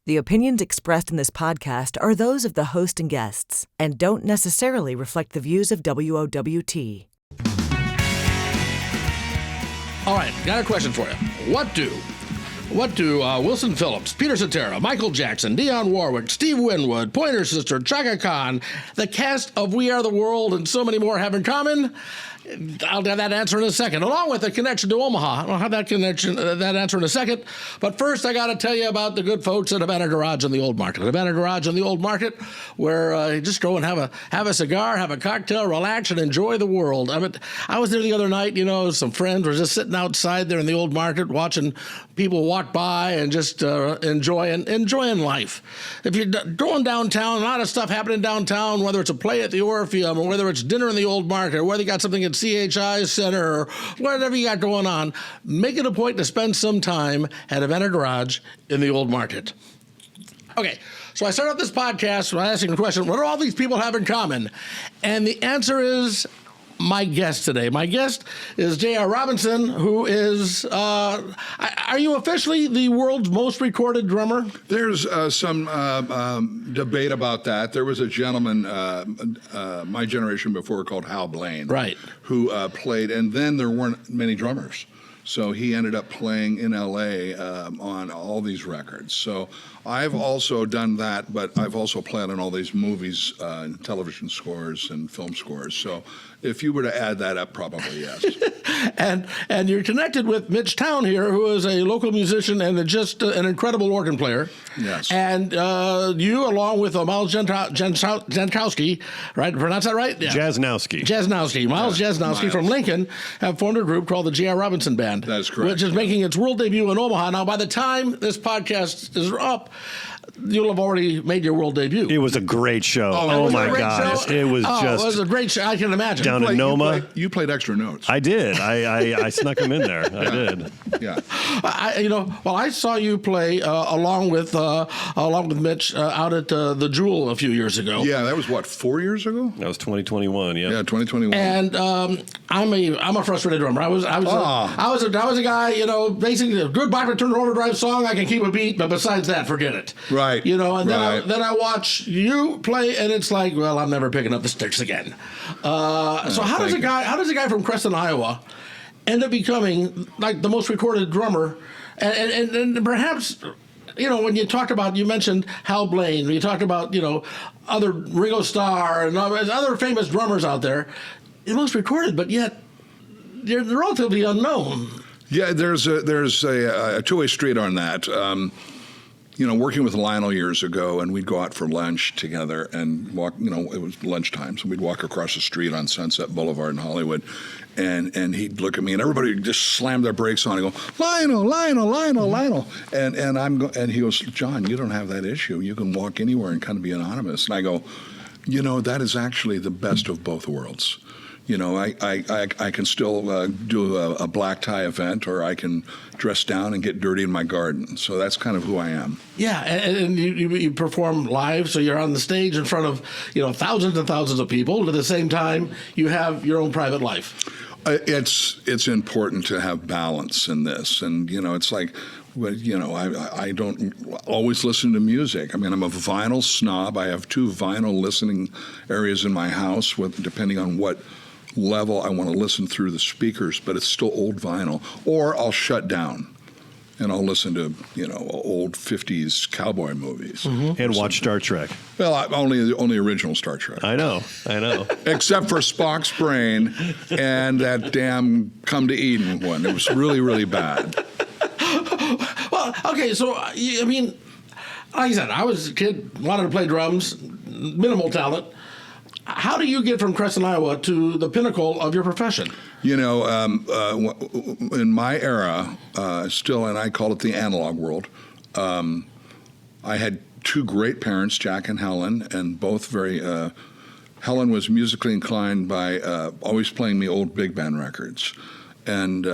The opinions expressed in this podcast are those of the host and guests and don't necessarily reflect the views of WOWT. All right, got a question for you. What do Wilson Phillips, Peter Cetera, Michael Jackson, Dionne Warwick, Steve Winwood, Pointer Sister, Chaka Khan, the cast of We Are the World, and so many more have in common? I'll have that answer in a second, along with a connection to Omaha. I'll have that answer in a second. But first, I got to tell you about the good folks at Havana Garage on the Old Market. Havana Garage on the Old Market, where you just go and have a cigar, have a cocktail, relax, and enjoy the world. I was there the other night. Some friends were just sitting outside there in the Old Market, watching people walk by and just enjoying life. If you're going downtown, a lot of stuff happening downtown, whether it's a play at the Orpheum or whether it's dinner in the Old Market or whether you got something at CHI Center or whatever you got going on, make it a point to spend some time at Havana Garage in the Old Market. Okay, so I start off this podcast by asking the question, what do all these people have in common? And the answer is my guest today. My guest is J.R. Robinson, who is, are you officially the world's most recorded drummer? There's some debate about that. There was a gentleman, my generation before, called Hal Blaine, right, who played, and then there weren't many drummers. So he ended up playing in L.A. On all these records. So I've also done that, but I've also played on all these movies, television scores and film scores. So if you were to add that up, probably yes. and you're connected with Mitch Town here, who is a local musician and just an incredible organ player. Yes. And you, along with Miles Jankowski, right? Pronounce that right? Yeah. Jasnowski. Miles Jasnowski from Lincoln have formed a group called the J.R. Robinson Band. That's correct. Which is making its world debut in Omaha. Now, by the time this podcast is up, you'll have already made your world debut. It was a great show. Oh my gosh. It was it was a great show. I can imagine. Down in Noma. You played extra notes. I did. I snuck them in there. I did. Yeah. I saw you play along with Mitch out at the Jewel a few years ago. Yeah, that was what, 4 years ago? That was 2021. Yeah. Yeah, 2021. And I'm a frustrated drummer. I was a guy. Basically a good Bach Turner overdrive song. I can keep a beat, but besides that, forget it. Right. Then I watch you play, and it's like, well, I'm never picking up the sticks again. So how does a guy from Creston, Iowa, end up becoming like the most recorded drummer? And perhaps, when you mentioned Hal Blaine, you talked about other Ringo Starr and other famous drummers out there, the most recorded, but yet they're relatively unknown. Yeah, there's a two-way street on that. Working with Lionel years ago, and we'd go out for lunch together and walk, it was lunchtime, so we'd walk across the street on Sunset Boulevard in Hollywood, and he'd look at me, and everybody would just slam their brakes on and go, Lionel. And he goes, John, you don't have that issue. You can walk anywhere and kind of be anonymous. And I go, that is actually the best of both worlds. I can still do a black tie event, or I can dress down and get dirty in my garden. So that's kind of who I am. Yeah, and you perform live, so you're on the stage in front of thousands and thousands of people. At the same time, you have your own private life. It's important to have balance in this, and it's like. I don't always listen to music. I'm a vinyl snob. I have 2 vinyl listening areas in my house, depending on what level I want to listen through the speakers, but it's still old vinyl. Or I'll shut down and I'll listen to, old 50s cowboy movies. Mm-hmm. And watch Star Trek. Well, only original Star Trek. I know. Except for Spock's brain and that damn Come to Eden one. It was really, really bad. Well, okay, so, like I said, I was a kid, wanted to play drums, minimal talent. How do you get from Creston, Iowa to the pinnacle of your profession? In my era, still, and I call it the analog world, I had 2 great parents, Jack and Helen, and both very... Helen was musically inclined by always playing me old big band records. And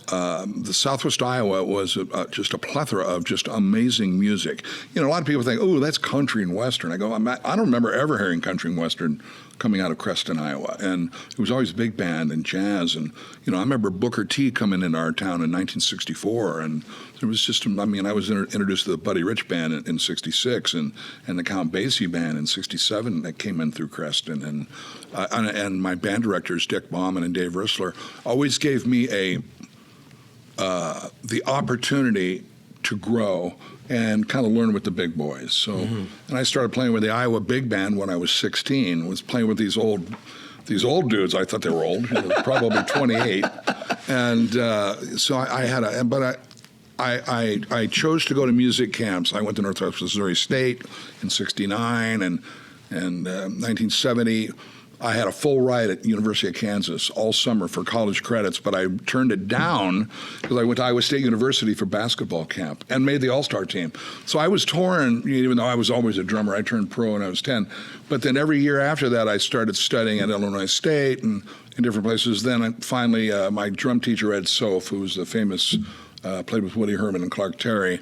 the Southwest Iowa was just a plethora of just amazing music. You know, a lot of people think, oh, that's country and western. I go, I don't remember ever hearing country and western coming out of Creston, Iowa. And it was always big band and jazz. And, you know, I remember Booker T coming into our town in 1964. And there was just, I mean, I was introduced to the Buddy Rich Band in 66 and the Count Basie Band in 67 that came in through Creston. And my band directors, Dick Bauman and Dave Rissler, always gave me the opportunity to grow and kind of learn with the big boys. So, and I started playing with the Iowa Big Band when I was 16. Was playing with these old dudes. I thought they were old, probably 28. And so I had I chose to go to music camps. I went to Northwest Missouri State in '69 and 1970. I had a full ride at University of Kansas all summer for college credits, but I turned it down because I went to Iowa State University for basketball camp and made the all-star team. So I was torn, even though I was always a drummer. I turned pro when I was 10. But then every year after that, I started studying at Illinois State and in different places. Then finally, my drum teacher, Ed Soph, who was the famous, played with Woody Herman and Clark Terry,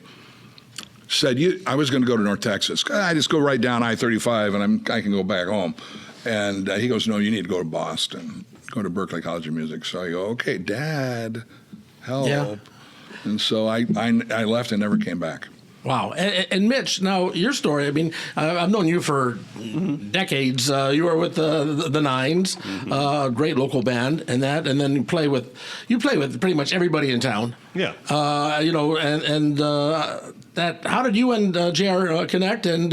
said, I was going to go to North Texas. I just go right down I-35 and I can go back home. And he goes, no, you need to go to Boston, go to Berklee College of Music. So I go, okay, Dad, help. Yeah. And so I left and never came back. Wow. And Mitch, now your story, I mean, I've known you for decades. You were with the Nines, great local band, and then you play with pretty much everybody in town. Yeah. You know, that, how did you and JR connect, and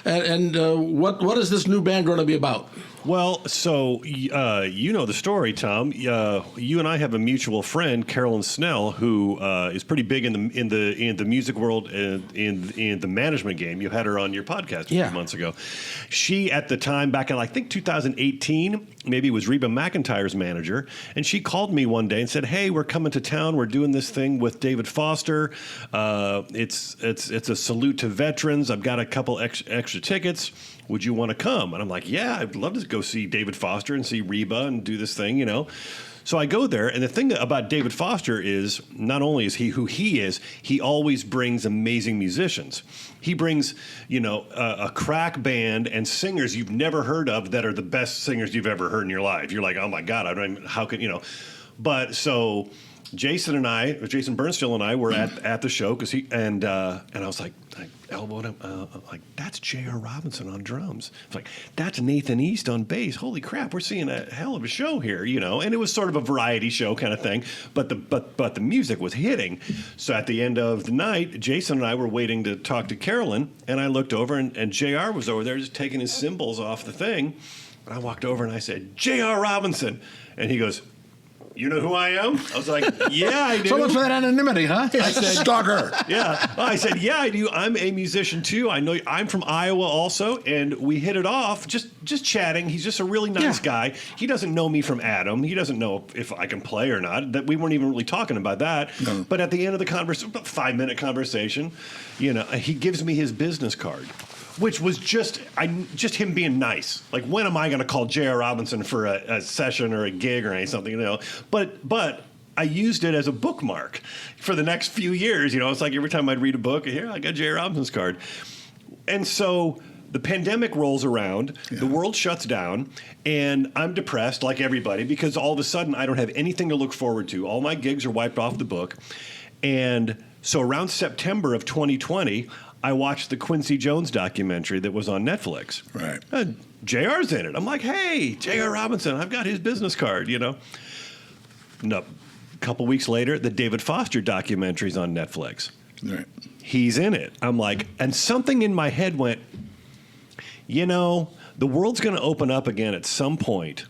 what is this new band going to be about? Well, so you know the story, Tom. You and I have a mutual friend, Carolyn Snell, who is pretty big in the music world and in the management game. You had her on your podcast a few months ago. She, at the time, back in I think 2018, maybe was Reba McEntire's manager, and she called me one day and said, "Hey, we're coming to town. We're doing this thing with David Foster. It's a salute to veterans. I've got a couple extra tickets. Would you want to come?" And I'm like, yeah, I'd love to go see David Foster and see Reba and do this thing, you know. So I go there, and the thing about David Foster is not only is he who he is, he always brings amazing musicians. He brings, you know, a crack band and singers you've never heard of that are the best singers you've ever heard in your life. You're like, oh my God, I don't even, how could, you know. But so Jason Bernsteel and I were at the show because and I was like, I elbowed him, like, that's J.R. Robinson on drums. It's like, that's Nathan East on bass. Holy crap, we're seeing a hell of a show here, you know. And it was sort of a variety show kind of thing, but the music was hitting. So at the end of the night, Jason and I were waiting to talk to Carolyn, and I looked over, and J.R. was over there just taking his cymbals off the thing. And I walked over and I said, J.R. Robinson. And he goes, "You know who I am?" I was like, "Yeah, I do." So much for that anonymity, huh? I said, "Stalker." Yeah. Well, I said, "Yeah, I do. I'm a musician too. I know I'm from Iowa also." And we hit it off, just chatting. He's just a really nice guy. He doesn't know me from Adam. He doesn't know if I can play or not. That we weren't even really talking about that. No. But at the end of the conversation, about 5-minute conversation, you know, he gives me his business card, which was just him being nice. Like, when am I going to call J.R. Robinson for a session or a gig or something, you know? But I used it as a bookmark for the next few years. You know, it's like every time I'd read a book, here, I got J.R. Robinson's card. And so the pandemic rolls around, the world shuts down, and I'm depressed like everybody because all of a sudden I don't have anything to look forward to. All my gigs are wiped off the book. And so around September of 2020, I watched the Quincy Jones documentary that was on Netflix. Right. JR's in it. I'm like, hey, J.R. Robinson, I've got his business card, you know. No, a couple weeks later, the David Foster documentary's on Netflix. Right. He's in it. I'm like, and something in my head went, you know, the world's going to open up again at some point.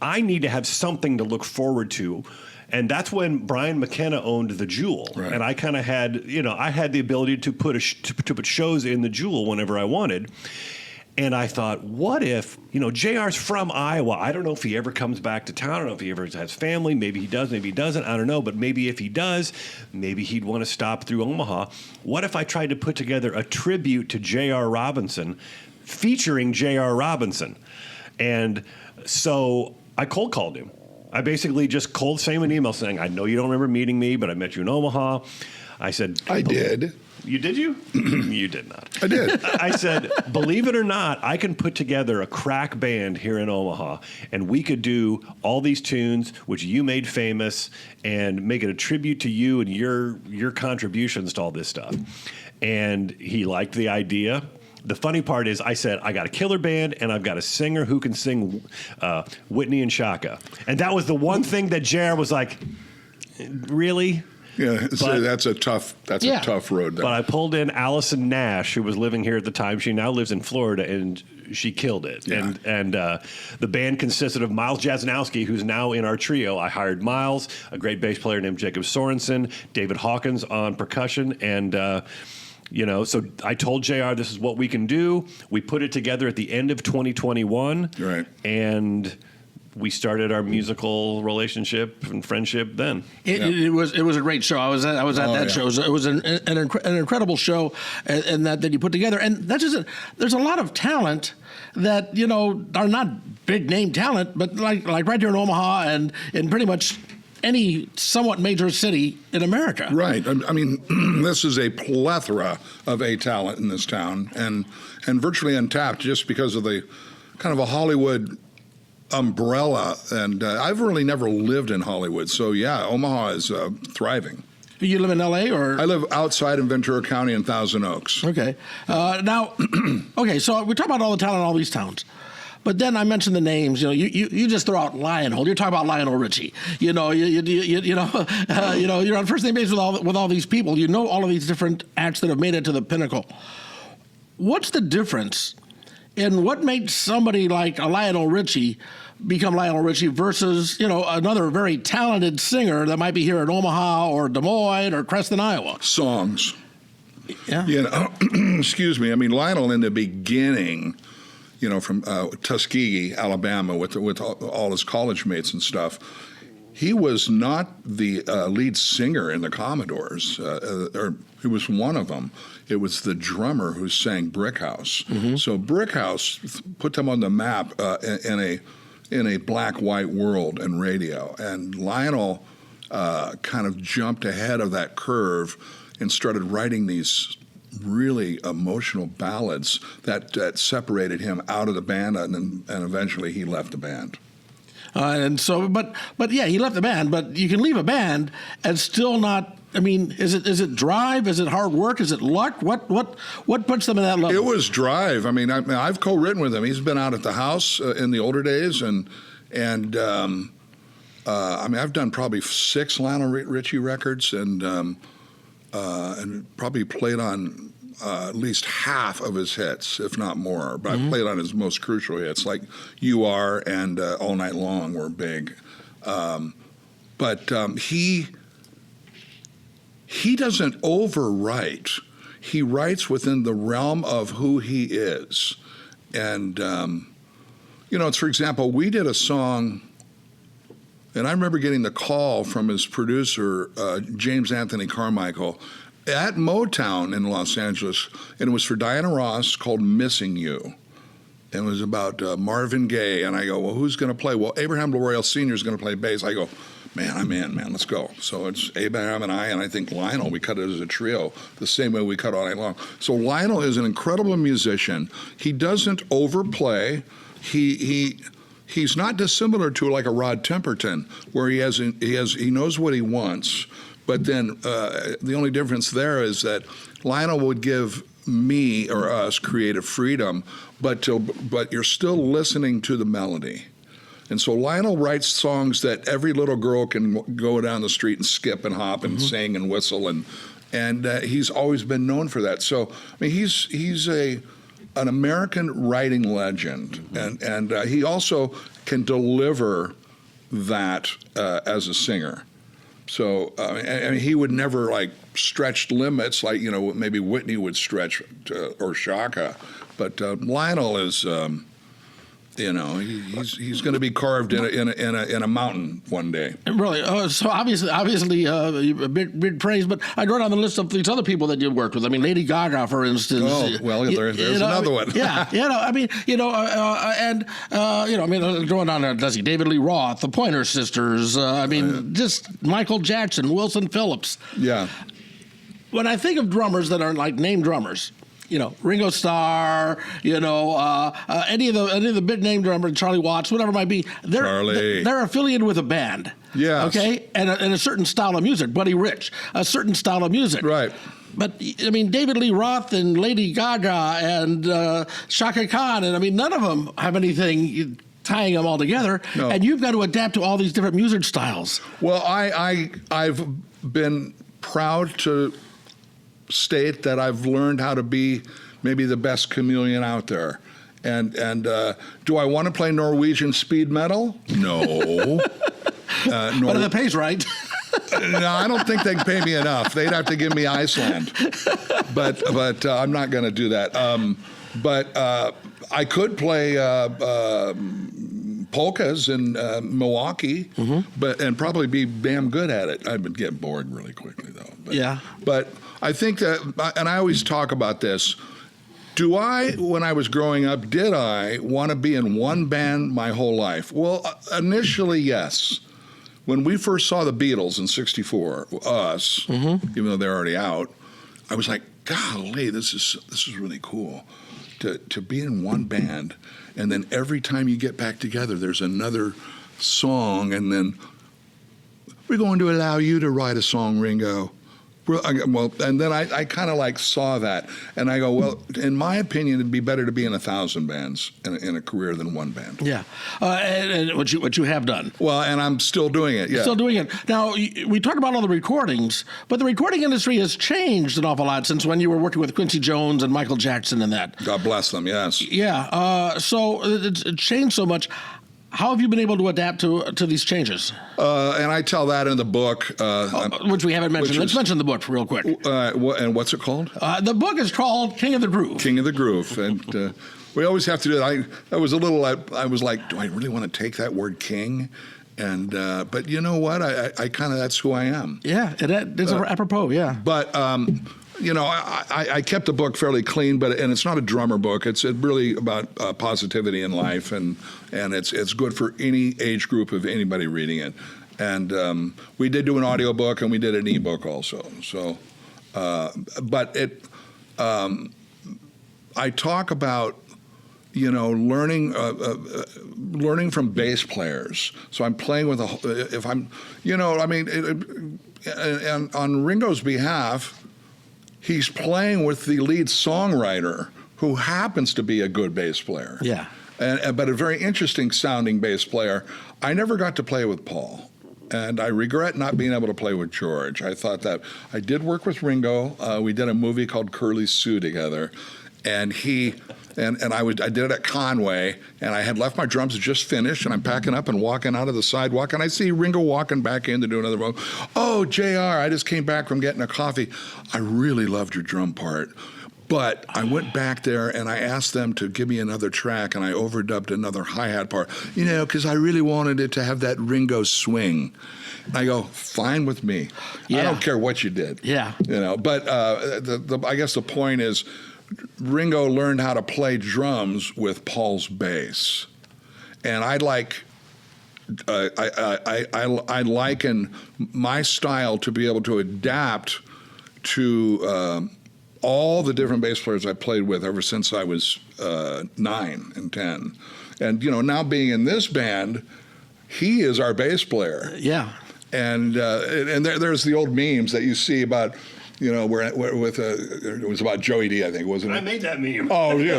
I need to have something to look forward to. And that's when Brian McKenna owned the Jewel, right. And I kind of had, you know, I had the ability to put shows in the Jewel whenever I wanted. And I thought, what if, you know, JR's from Iowa. I don't know if he ever comes back to town. I don't know if he ever has family. Maybe he does, maybe he doesn't. I don't know. But maybe if he does, maybe he'd want to stop through Omaha. What if I tried to put together a tribute to J.R. Robinson featuring J.R. Robinson? And so I cold called him. I basically just cold sent him an email saying, I know you don't remember meeting me, but I met you in Omaha. I said, I did. You did you? You did not. I did. I said, believe it or not, I can put together a crack band here in Omaha, and we could do all these tunes, which you made famous, and make it a tribute to you and your contributions to all this stuff. And he liked the idea. The funny part is I said, I got a killer band, and I've got a singer who can sing Whitney and Shaka. And that was the one thing that JR was like, really? Yeah, so that's a tough road. There. But I pulled in Allison Nash, who was living here at the time. She now lives in Florida, and she killed it. Yeah. And the band consisted of Miles Jasnowski, who's now in our trio. I hired Miles, a great bass player named Jacob Sorensen, David Hawkins on percussion, and so I told JR this is what we can do. We put it together at the end of 2021, right? And we started our musical relationship and friendship then. It was a great show. I was at that show. It was an incredible show, and that you put together. And that's just there's a lot of talent that are not big name talent, but like right here in Omaha and in pretty much any somewhat major city in America. Right. I mean, this is a plethora of A talent in this town, and virtually untapped just because of the kind of a Hollywood umbrella. And I've really never lived in Hollywood, so yeah, Omaha is thriving. You live in L.A. or? I live outside in Ventura County in Thousand Oaks. Okay. Now, so we talk about all the talent in all these towns. But then I mentioned the names. You just throw out Lionel. You're talking about Lionel Richie. You're on first name basis with all these people. You know all of these different acts that have made it to the pinnacle. What's the difference in what makes somebody like a Lionel Richie become Lionel Richie versus another very talented singer that might be here in Omaha or Des Moines or Creston, Iowa? Songs. Yeah. Excuse me. I mean, Lionel in the beginning, from Tuskegee, Alabama, with all his college mates and stuff, he was not the lead singer in the Commodores, or he was one of them. It was the drummer who sang Brick House. Mm-hmm. So Brick House put them on the map in a black-white world and radio. And Lionel kind of jumped ahead of that curve and started writing these really emotional ballads that separated him out of the band, and eventually he left the band. And so, but yeah, he left the band. But you can leave a band and still not. I mean, is it drive? Is it hard work? Is it luck? What puts them in that level? It was drive. I mean, I've co-written with him. He's been out at the house in the older days, and I've done probably 6 Lionel Richie records, and probably played on at least half of his hits, if not more. But I played on his most crucial hits, like "You Are" and "All Night Long" were big. But he doesn't overwrite. He writes within the realm of who he is. And, it's, for example, we did a song, and I remember getting the call from his producer, James Anthony Carmichael, at Motown in Los Angeles, and it was for Diana Ross, called "Missing You." And it was about Marvin Gaye, and I go, well, who's going to play? Well, Abraham L'Oreal Sr. is going to play bass. I go, man, I'm in, man, let's go. So it's Abraham and I think Lionel, we cut it as a trio, the same way we cut All Night Long. So Lionel is an incredible musician. He doesn't overplay. He's not dissimilar to like a Rod Temperton, where he knows what he wants. But then the only difference there is that Lionel would give me or us creative freedom, but you're still listening to the melody. And so Lionel writes songs that every little girl can go down the street and skip and hop and sing and whistle, and he's always been known for that. So I mean, he's an American writing legend, and he also can deliver that as a singer. So I mean, he would never like stretch limits like maybe Whitney would stretch or Shaka, but Lionel is You know, he's going to be carved in a mountain one day. Really? So obviously, big praise. But I wrote on the list of these other people that you worked with. I mean, Lady Gaga, for instance. Oh, well, there's another one. Yeah, I mean, going on there, does he? David Lee Roth, the Pointer Sisters. Just Michael Jackson, Wilson Phillips. Yeah. When I think of drummers that are like name drummers, Ringo Starr, any of the big name drummers, Charlie Watts, whatever it might be, they're affiliated with a band. Yeah. Okay, and a certain style of music. Buddy Rich, a certain style of music. Right. But I mean, David Lee Roth and Lady Gaga and Shaka Khan, and none of them have anything tying them all together. No. And you've got to adapt to all these different music styles. Well, I've been proud to state that I've learned how to be maybe the best chameleon out there. And do I want to play Norwegian speed metal? No. But if the pay's right. No, I don't think they'd pay me enough. They'd have to give me Iceland. But I'm not going to do that. But I could play polkas in Milwaukee, and probably be damn good at it. I would get bored really quickly, though. But I think that, and I always talk about this, when I was growing up, did I want to be in one band my whole life? Well, initially, yes. When we first saw the Beatles in '64, even though they're already out, I was like, golly, this is really cool to be in one band, and then every time you get back together, there's another song, and then we're going to allow you to write a song, Ringo. Well, and then I kind of like saw that, and I go, well, in my opinion, it'd be better to be in 1,000 bands in a career than one band. Yeah, and what you have done. Well, and I'm still doing it. Yeah, still doing it. Now we talked about all the recordings, but the recording industry has changed an awful lot since when you were working with Quincy Jones and Michael Jackson and that. God bless them. Yes. Yeah. So it's changed so much. How have you been able to adapt to these changes? And I tell that in the book. Which we haven't mentioned. Let's mention the book real quick. And what's it called? The book is called King of the Groove. King of the Groove. And we always have to do that. I was like, do I really want to take that word king? And but you know what? I kind of, that's who I am. Yeah, it's apropos, yeah. But I kept the book fairly clean, and it's not a drummer book. It's really about positivity in life, and it's good for any age group of anybody reading it. And we did do an audiobook, and we did an ebook also. So, but I talk about learning from bass players. So I'm playing with and on Ringo's behalf, he's playing with the lead songwriter who happens to be a good bass player. Yeah. But a very interesting sounding bass player. I never got to play with Paul, and I regret not being able to play with George. I thought that I did work with Ringo. We did a movie called Curly Sue together, and I did it at Conway, and I had left my drums just finished, and I'm packing up and walking out of the sidewalk, and I see Ringo walking back in to do another one. Oh, JR, I just came back from getting a coffee. I really loved your drum part. But I went back there, and I asked them to give me another track, and I overdubbed another hi-hat part, because I really wanted it to have that Ringo swing. And I go, fine with me. Yeah. I don't care what you did. Yeah. But I guess the point is, Ringo learned how to play drums with Paul's bass, and I liken my style to be able to adapt to all the different bass players I played with ever since I was 9 and 10, and now being in this band, he is our bass player. Yeah, and there's the old memes that you see about. Where it was about Joey D, I think, wasn't it? I made that meme. Oh, yeah.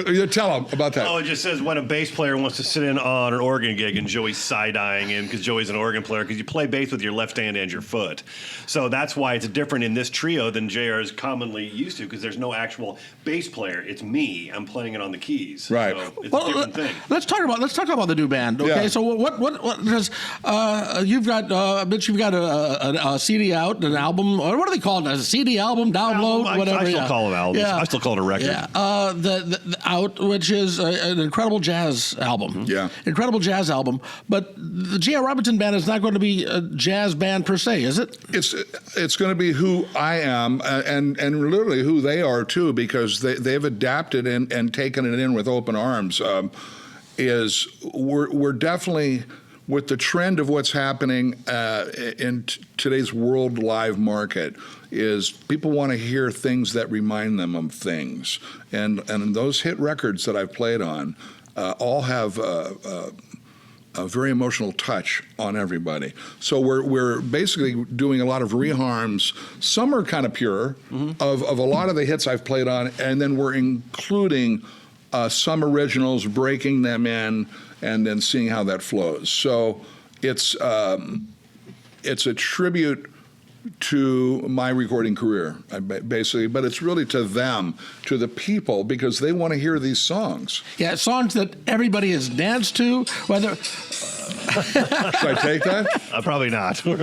You tell him about that. Oh, it just says when a bass player wants to sit in on an organ gig and Joey's side-eyeing him because Joey's an organ player, because you play bass with your left hand and your foot. So that's why it's different in this trio than JR is commonly used to, because there's no actual bass player. It's me. I'm playing it on the keys. Right. So it's a different thing. Let's talk about the new band. Okay. Yeah. So what because you've got Mitch, you've got a CD out, an album album, or what do they call it? A CD album, download, whatever. I still call them albums. Yeah. I still call it a record. Yeah, the Out, which is an incredible jazz album. Yeah. Incredible jazz album. But the J.R. Robinson Band is not going to be a jazz band per se, is it? It's going to be who I am and literally who they are too, because they've adapted and taken it in with open arms. We're definitely, with the trend of what's happening in today's world live market, is people want to hear things that remind them of things, and those hit records that I've played on all have a very emotional touch on everybody. So we're basically doing a lot of reharms. Some are kind of pure of a lot of the hits I've played on, and then we're including some originals, breaking them in, and then seeing how that flows. So it's a tribute to my recording career, basically, but it's really to them, to the people, because they want to hear these songs. Yeah, songs that everybody has danced to, whether... Should I take that? Probably not. I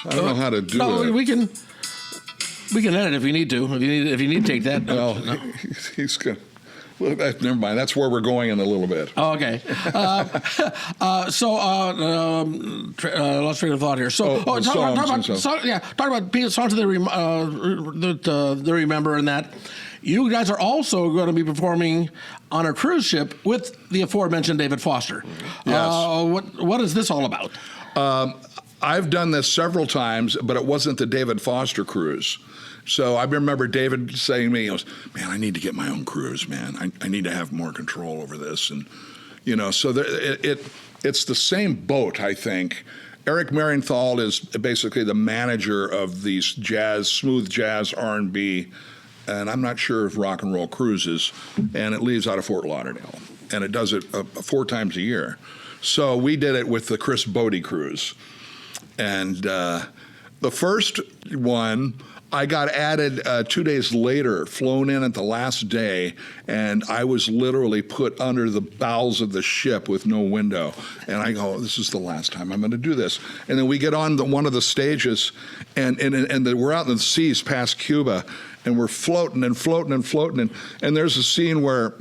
don't know how to do it. We can edit if you need to. If you need to take that. Well, he's good. Well, never mind. That's where we're going in a little bit. Oh, okay. Let's train of thought here. So, talk about songs that they remember, and that you guys are also going to be performing on a cruise ship with the aforementioned David Foster. Yes. What is this all about? I've done this several times, but it wasn't the David Foster cruise. So I remember David saying to me, he goes, "Man, I need to get my own cruise, man. I need to have more control over this." And, so it's the same boat, I think. Eric Marienthal is basically the manager of these smooth jazz, R&B, and I'm not sure if rock and roll cruises, and it leaves out of Fort Lauderdale. And it does it 4 times a year. So we did it with the Chris Bodie cruise. And the first one, I got added 2 days later, flown in at the last day, and I was literally put under the bowels of the ship with no window. And I go, this is the last time I'm going to do this. And then we get on one of the stages, and we're out in the seas past Cuba, and we're floating and floating and floating. And there's a scene where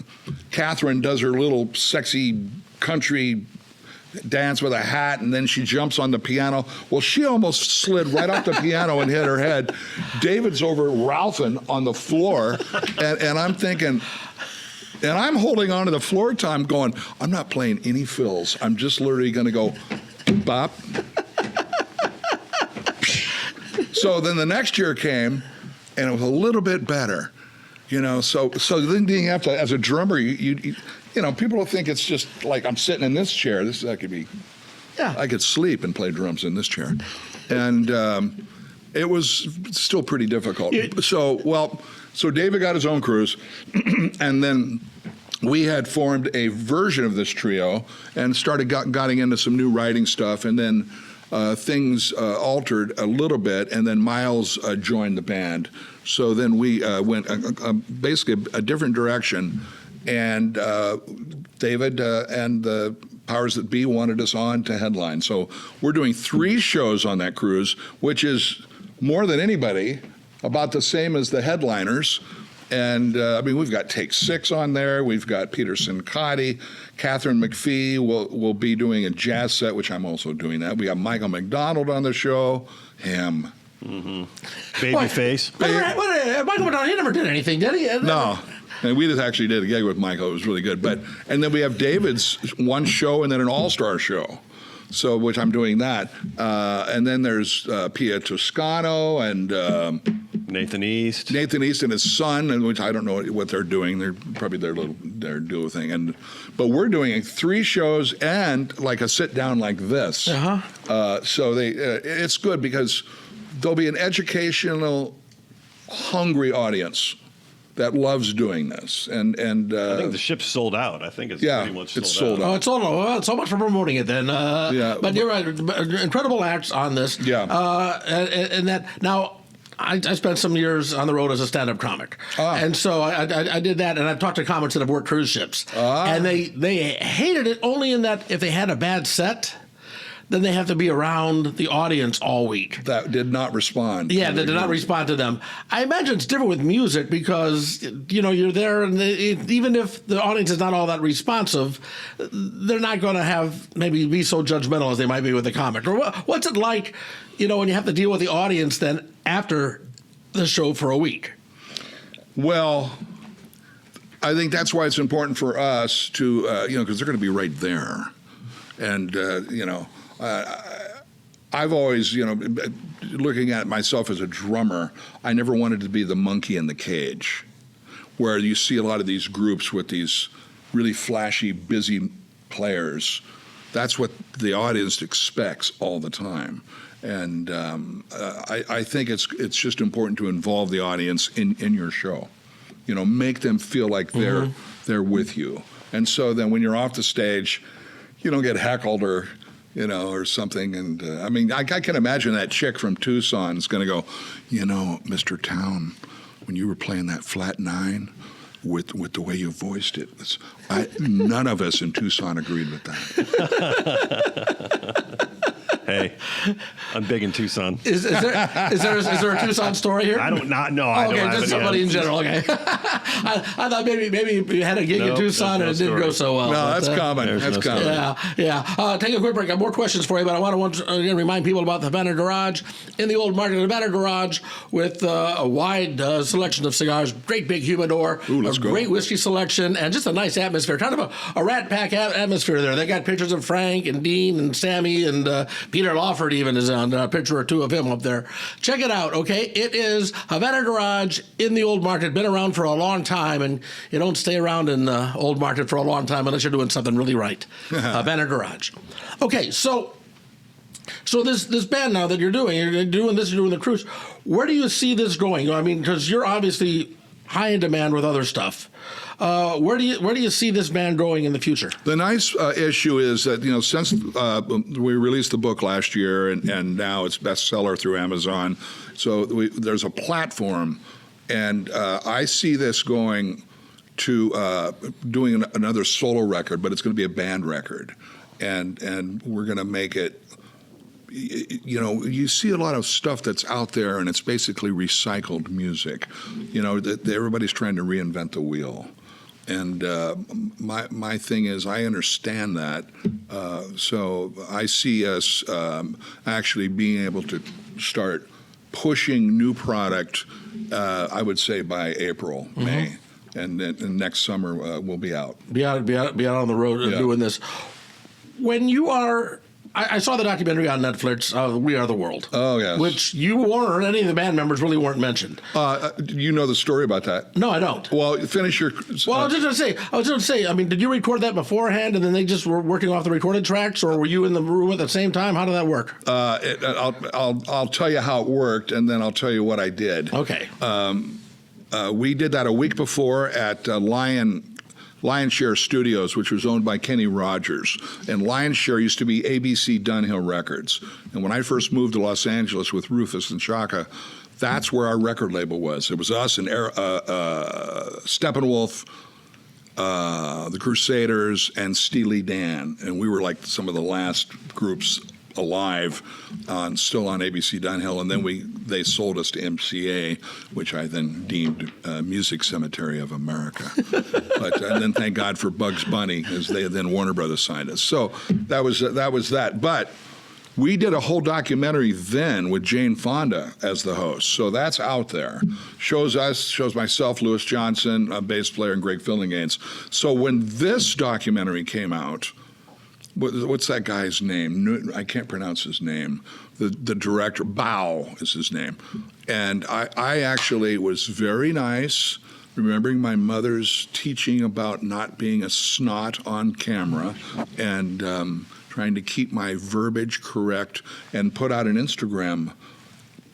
Catherine does her little sexy country dance with a hat, and then she jumps on the piano. Well, she almost slid right off the piano and hit her head. David's over Ralphing on the floor, and I'm thinking, and I'm holding on to the floor time going, I'm not playing any fills. I'm just literally going to go bop. So then the next year came, and it was a little bit better. So then you have to, as a drummer, you people will think it's just like I'm sitting in this chair. That could be, I could sleep and play drums in this chair. And it was still pretty difficult. So David got his own cruise, and then we had formed a version of this trio and started getting into some new writing stuff, and then things altered a little bit, and then Miles joined the band. So then we went basically a different direction, and David and the powers that be wanted us on to headline. So we're doing 3 shows on that cruise, which is more than anybody, about the same as the headliners. And we've got Take 6 on there. We've got Peter Sincotti. Catherine McPhee will be doing a jazz set, which I'm also doing that. We got Michael McDonald on the show. Him. Mm-hmm. Babyface. Michael McDonald, he never did anything, did he? No. And we just actually did a gig with Michael. It was really good. And then we have David's one show and then an all-star show. So, which I'm doing that. And then there's Pia Toscano and Nathan East and his son, and which I don't know what they're doing. They're probably their duo thing. But we're doing 3 shows and like a sit down like this. So it's good because there'll be an educational, hungry audience that loves doing this, and I think the ship's sold out. I think it's pretty much sold out. Oh, it's sold out. Well, so much for promoting it then. But you're right. Incredible acts on this. Yeah. And that now. I spent some years on the road as a stand-up comic, and so I did that. And I've talked to comics that have worked cruise ships, and they hated it only in that if they had a bad set, then they have to be around the audience all week. That did not respond. Yeah, they did not respond to them. I imagine it's different with music because, you're there, and even if the audience is not all that responsive, they're not going to maybe be so judgmental as they might be with the comic. Or what's it like, when you have to deal with the audience then after the show for a week? Well, I think that's why it's important for us to, because they're going to be right there. And, I've always, looking at myself as a drummer, I never wanted to be the monkey in the cage, where you see a lot of these groups with these really flashy, busy players. That's what the audience expects all the time. And I think it's just important to involve the audience in your show. Make them feel like they're with you. And so then when you're off the stage, you don't get heckled or something. And I can imagine that chick from Tucson is going to go, Mr. Town, when you were playing that flat nine with the way you voiced it, none of us in Tucson agreed with that. Hey, I'm big in Tucson. Is there a Tucson story here? I don't know. Okay, just somebody in general. Okay, I thought maybe you had a gig in Tucson and it didn't go so well. No, that's common. That's common. Yeah. Take a quick break. I have more questions for you, but I want to remind people about the Havana Garage in the Old Market. The Havana Garage with a wide selection of cigars, great big humidor, great whiskey selection, and just a nice atmosphere. Kind of a Rat Pack atmosphere there. They got pictures of Frank and Dean and Sammy and Peter Lawford even is on a picture or two of him up there. Check it out, okay? It is Havana Garage in the Old Market. Been around for a long time, and you don't stay around in the Old Market for a long time unless you're doing something really right. Havana Garage. Okay, so this band now that you're doing the cruise. Where do you see this going? Because you're obviously high in demand with other stuff. Where do you see this band going in the future? The nice issue is that since we released the book last year and now it's bestseller through Amazon, so there's a platform, and I see this going to doing another solo record, but it's going to be a band record, and we're going to make it. You see a lot of stuff that's out there, and it's basically recycled music. Everybody's trying to reinvent the wheel. And my thing is, I understand that. So I see us actually being able to start pushing new product, I would say by April, May. And then next summer we'll be out. Be out on the road doing this. When you are... I saw the documentary on Netflix, We Are the World. Oh, yes. Which you or any of the band members really weren't mentioned. You know the story about that? No, I don't. Well, finish your... Well, I was just going to say, did you record that beforehand and then they just were working off the recorded tracks, or were you in the room at the same time? How did that work? I'll tell you how it worked, and then I'll tell you what I did. Okay. We did that a week before at Lionshare Studios, which was owned by Kenny Rogers. And Lionshare used to be ABC Dunhill Records. And when I first moved to Los Angeles with Rufus and Shaka, that's where our record label was. It was us and Steppenwolf, the Crusaders, and Steely Dan. And we were like some of the last groups alive, still on ABC Dunhill, and then they sold us to MCA, which I then deemed Music Cemetery of America. And then thank God for Bugs Bunny, as then Warner Brothers signed us. So that was that. But we did a whole documentary then with Jane Fonda as the host. So that's out there. Shows myself, Louis Johnson, a bass player, and Greg Fillinganes. So when this documentary came out, what's that guy's name? I can't pronounce his name. The director, Bao is his name. And I actually was very nice, remembering my mother's teaching about not being a snot on camera and trying to keep my verbiage correct, and put out an Instagram,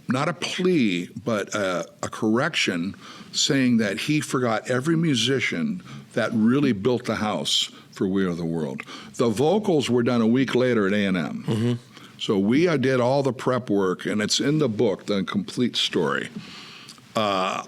not a plea, but a correction, saying that he forgot every musician that really built the house for We Are the World. The vocals were done a week later at A&M. Mm-hmm. So we did all the prep work, and it's in the book, the complete story. I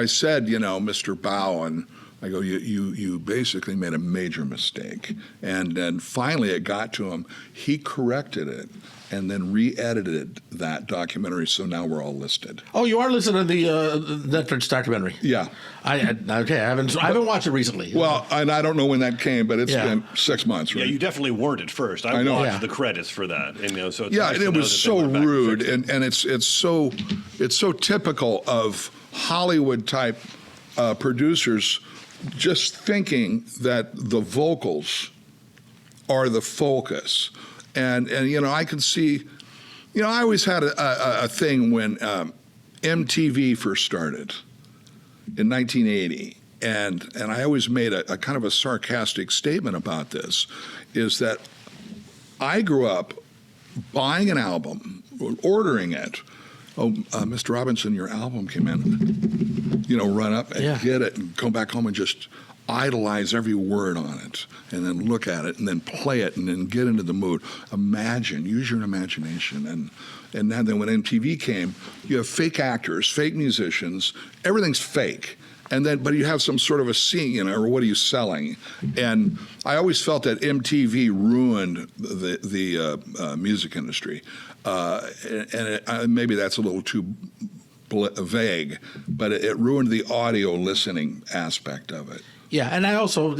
said, Mr. Bao, and I go, you basically made a major mistake. And then finally it got to him. He corrected it and then re-edited that documentary, so now we're all listed. Oh, you are listening to the Netflix documentary? Yeah. I haven't watched it recently. Well, and I don't know when that came, but it's been 6 months, right? Yeah, you definitely weren't at first. I know. watched the credits for that, and so it's yeah, nice and to it know was that so they went back and rude, fixed it. and it's so typical of Hollywood type producers just thinking that the vocals are the focus, and I can see, I always had a thing when MTV first started in 1980. And I always made a kind of a sarcastic statement about this, is that I grew up buying an album, ordering it. Oh, Mr. Robinson, your album came in. Run up and get it and go back home and just idolize every word on it and then look at it and then play it and then get into the mood. Imagine, use your imagination. And then when MTV came, you have fake actors, fake musicians, everything's fake. But you have some sort of a scene, or what are you selling? And I always felt that MTV ruined the music industry. Maybe that's a little too vague, but it ruined the audio listening aspect of it. Yeah, and I also,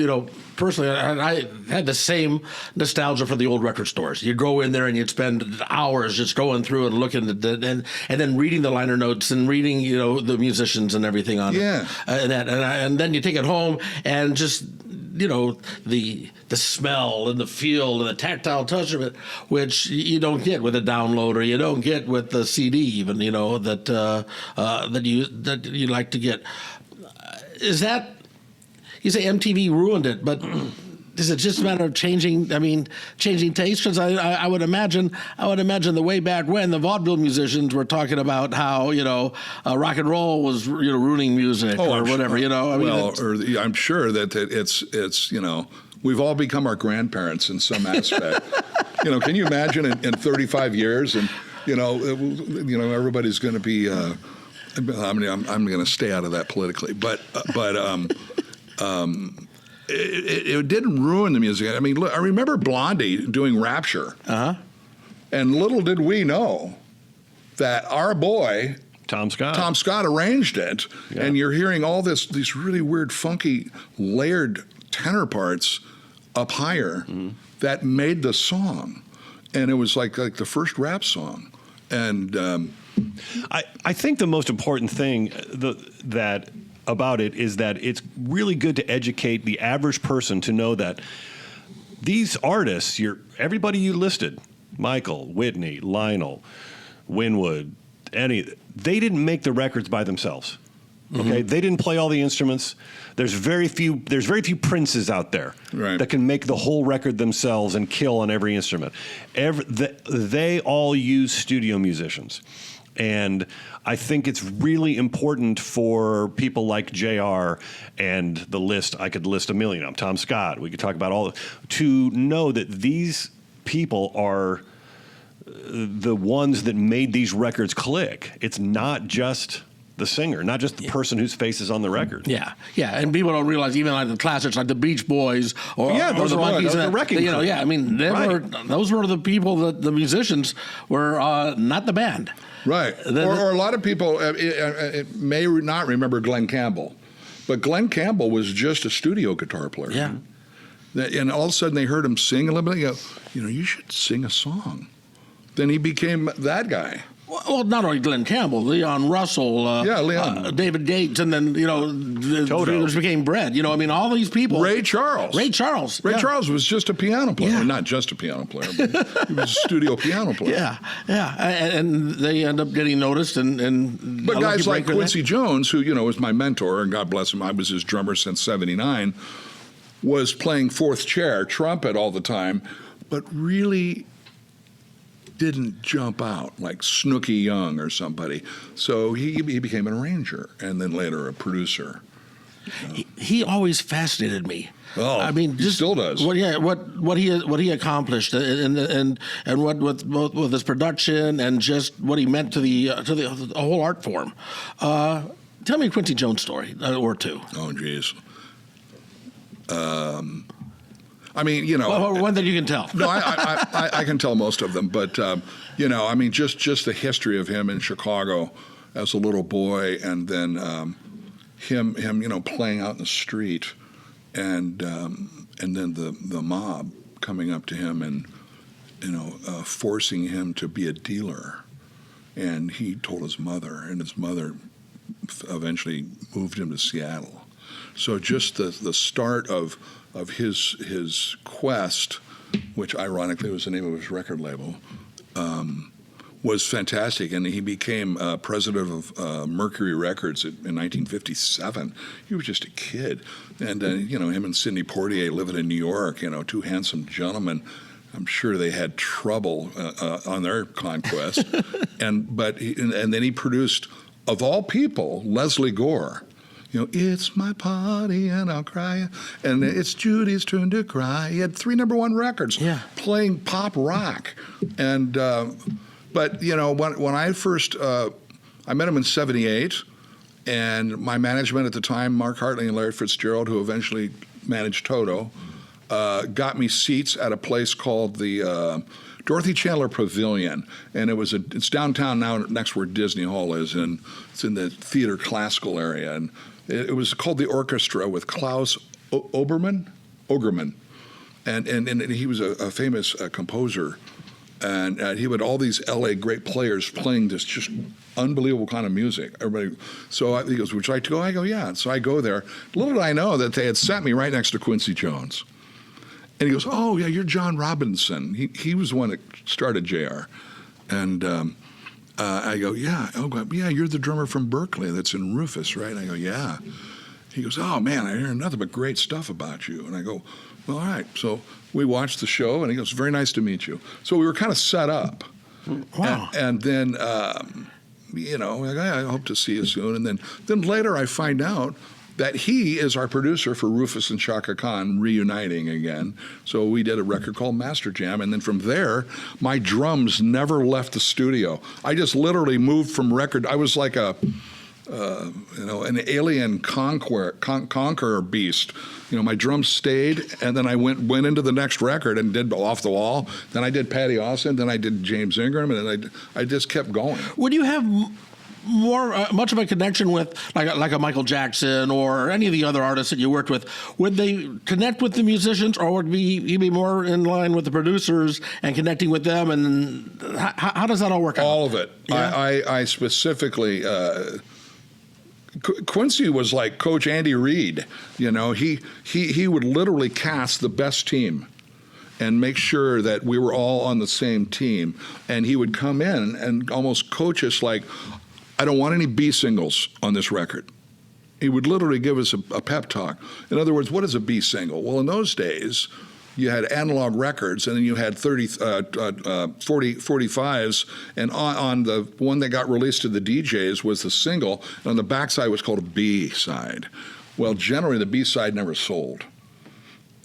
personally, I had the same nostalgia for the old record stores. You'd go in there and you'd spend hours just going through and looking at and then reading the liner notes and reading, the musicians and everything on it. And then you take it home and just, the smell and the feel and the tactile touch of it, which you don't get with a download, or you don't get with the CD even, that you like to get. Is that? You say MTV ruined it, but is it just a matter of changing taste? Because I would imagine the way back when the vaudeville musicians were talking about how rock and roll was ruining music or whatever. I'm sure that it's we've all become our grandparents in some aspect. Can you imagine in 35 years and everybody's going to be. I'm going to stay out of that politically, but. It didn't ruin the music. I mean, look, I remember Blondie doing Rapture. And little did we know that our boy, Tom Scott arranged it. Yeah. And you're hearing all these really weird, funky, layered tenor parts up higher that made the song. And it was like the first rap song. And I think the most important thing about it is that it's really good to educate the average person to know that these artists, everybody you listed, Michael, Whitney, Lionel, Winwood, they didn't make the records by themselves. Okay, they didn't play all the instruments. There's very few princes out there that can make the whole record themselves and kill on every instrument. They all use studio musicians. And I think it's really important for people like JR and the list. I could list a million of them. Tom Scott. We could talk about to know that these people are the ones that made these records click. It's not just the singer, not just the person whose face is on the record. Yeah, and people don't realize even like the classics, like the Beach Boys or the Monkees, the Wrecking Crew. I mean, those were the people that the musicians were, not the band. Right. Or a lot of people may not remember Glenn Campbell, but Glenn Campbell was just a studio guitar player. Yeah. And all of a sudden they heard him sing a little bit. They go, you should sing a song. Then he became that guy. Well, not only Glenn Campbell, Leon Russell, Leon. David Gates, and then the Toto became Bread. All these people. Ray Charles. Ray Charles was just a piano player. Yeah. Not just a piano player, but he was a studio piano player. Yeah, and they end up getting noticed. But guys like Quincy Jones, who was my mentor, and God bless him, I was his drummer since '79, was playing fourth chair trumpet all the time, but really didn't jump out like Snooky Young or somebody. So he became an arranger and then later a producer. He always fascinated me. Oh, I mean, he still does. What he accomplished and what with his production and just what he meant to the whole art form. Tell me a Quincy Jones story or two. Oh, geez. I mean, you know, Well, one that you can tell. no, I can tell most of them, but you know, I mean, just the history of him in Chicago as a little boy, and then him, you know, playing out in the street, and then the mob coming up to him and, you know, forcing him to be a dealer, and he told his mother, and his mother eventually moved him to Seattle. So just the start of his quest, which ironically was the name of his record label, was fantastic. And he became president of Mercury Records in 1957. He was just a kid. And, you know, him and Sidney Poitier living in New York, you know, two handsome gentlemen. I'm sure they had trouble on their conquest. and then he produced, of all people, Leslie Gore. You know, it's my party and I'll cry, and it's Judy's turn to cry. He had 3 #1 records playing pop rock. And, but, you know, when I first, I met him in 78, and my management at the time, Mark Hartley and Larry Fitzgerald, who eventually managed Toto, got me seats at a place called the Dorothy Chandler Pavilion, and it's downtown now, next where Disney Hall is, and it's in the theater classical area, and it was called the Orchestra with Klaus Ogerman, and he was a famous composer, and he had all these L.A. great players playing this just unbelievable kind of music. Everybody, so he goes, "Would you like to go?" I go, "Yeah." So I go there. Little did I know that they had sat me right next to Quincy Jones. And he goes, "Oh, yeah, you're John Robinson." He was the one that started JR. And I go, "Yeah." "Oh, yeah, you're the drummer from Berkeley that's in Rufus, right?" I go, "Yeah." He goes, "Oh, man, I hear nothing but great stuff about you." And I go, "Well, all right." So we watched the show, and he goes, "Very nice to meet you." So we were kind of set up. Wow. And then, you know, like, I hope to see you soon. And then later I find out that he is our producer for Rufus and Chaka Khan reuniting again. So we did a record called Master Jam, and then from there, my drums never left the studio. I just literally moved from record. I was like a, you know, an alien conqueror beast. You know, my drums stayed, and then I went into the next record and did Off the Wall. Then I did Patty Austin. Then I did James Ingram, and then I just kept going. Would you have much of a connection with like a Michael Jackson or any of the other artists that you worked with? Would they connect with the musicians, or would he be more in line with the producers and connecting with them? And how does that all work out? All of it. Yeah? I specifically. Quincy was like Coach Andy Reid. You know, he would literally cast the best team and make sure that we were all on the same team. And he would come in and almost coach us like, "I don't want any B singles on this record." He would literally give us a pep talk. In other words, what is a B single? Well, in those days, you had analog records, and then you had 45s, and on the one that got released to the DJs was the single, and on the backside was called a B-side. Well, generally, the B-side never sold.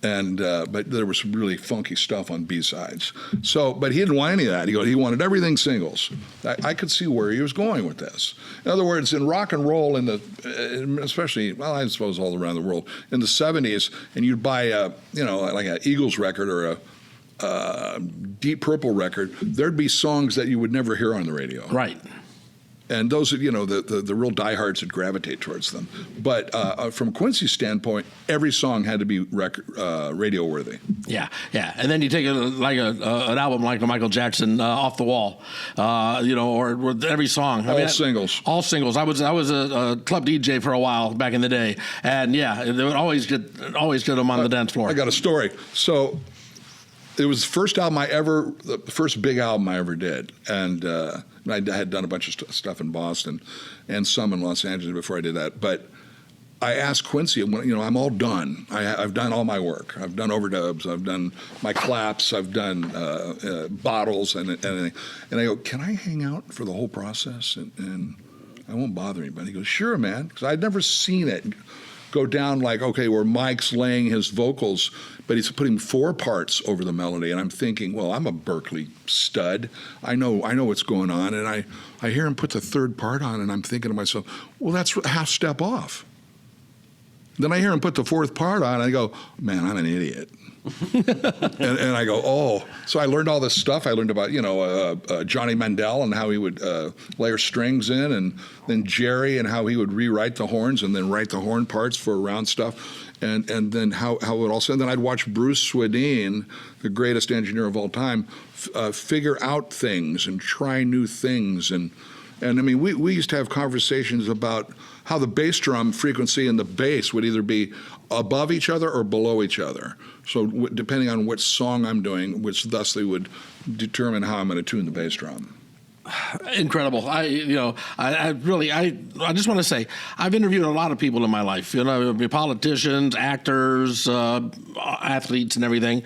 And but there was some really funky stuff on B-sides. So, but he didn't want any of that. He wanted everything singles. I could see where he was going with this. In other words, in rock and roll, especially, well, I suppose all around the world, in the 70s, and you'd buy like an Eagles record or a Deep Purple record, there'd be songs that you would never hear on the radio. Right. And those, you know, the real diehards would gravitate towards them. But from Quincy's standpoint, every song had to be radio worthy. Yeah. And then you take an album like a Michael Jackson, Off the Wall, you know, or every song. Singles. All singles. I was a club DJ for a while back in the day, and yeah, they would always get them on the dance floor. I got a story. So it was the first big album I ever did, and I had done a bunch of stuff in Boston and some in Los Angeles before I did that. But I asked Quincy, you know, I'm all done. I've done all my work. I've done overdubs. I've done my claps. I've done bottles and everything. And I go, "Can I hang out for the whole process? And I won't bother anybody." He goes, "Sure, man," because I'd never seen it go down like, okay, where Mike's laying his vocals, but he's putting 4 parts over the melody. And I'm thinking, well, I'm a Berkeley stud. I know what's going on. And I hear him put the 3rd part on, and I'm thinking to myself, well, that's a half step off. Then I hear him put the fourth part on, and I go, man, I'm an idiot. and I go, oh. So I learned all this stuff. I learned about, Johnny Mandel and how he would layer strings in, and then Jerry and how he would rewrite the horns and then write the horn parts for round stuff. And then how it all said. Then I'd watch Bruce Swedien, the greatest engineer of all time, figure out things and try new things. And I mean, we used to have conversations about how the bass drum frequency and the bass would either be above each other or below each other. So depending on which song I'm doing, which thusly would determine how I'm going to tune the bass drum. Incredible. I just want to say, I've interviewed a lot of people in my life, politicians, actors, athletes, and everything.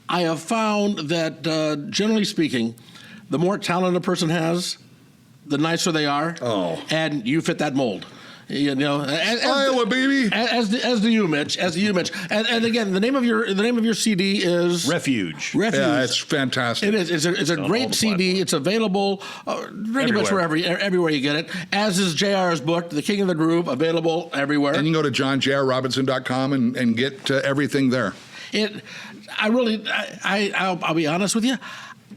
I have found that, generally speaking, the more talent a person has, the nicer they are. Oh. And you fit that mold. Iowa, baby. As do you, Mitch. And again, the name of your CD is Refuge. Yeah, it's fantastic. It is. It's a great CD. It's available pretty much everywhere you get it. As is JR's book, The King of the Groove, available everywhere. And you can go to johnjrrobinson.com and get everything there. I'll be honest with you.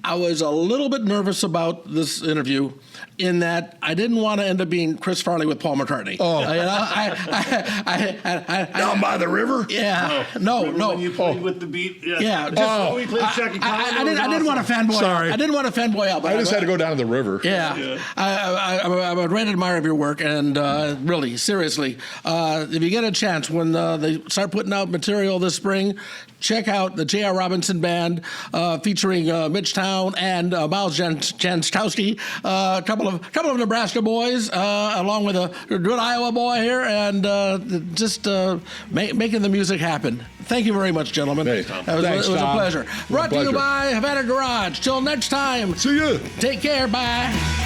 I was a little bit nervous about this interview in that I didn't want to end up being Chris Farley with Paul McCartney. Oh. Down by the river? Yeah. No. When you played with the beat? Yeah. We played Shaka Khan. I didn't want to fanboy Sorry. out. I didn't want to fanboy out. I just had to go down to the river. Yeah. I'm a great admirer of your work, and really, seriously, if you get a chance when they start putting out material this spring, check out the J.R. Robinson Band featuring Mitch Town and Miles Janskowski, a couple of Nebraska boys, along with a good Iowa boy here, and just making the music happen. Thank you very much, gentlemen. Hey, it was a pleasure. Brought to you by Havana Garage. Till next time. See ya. Take care. Bye.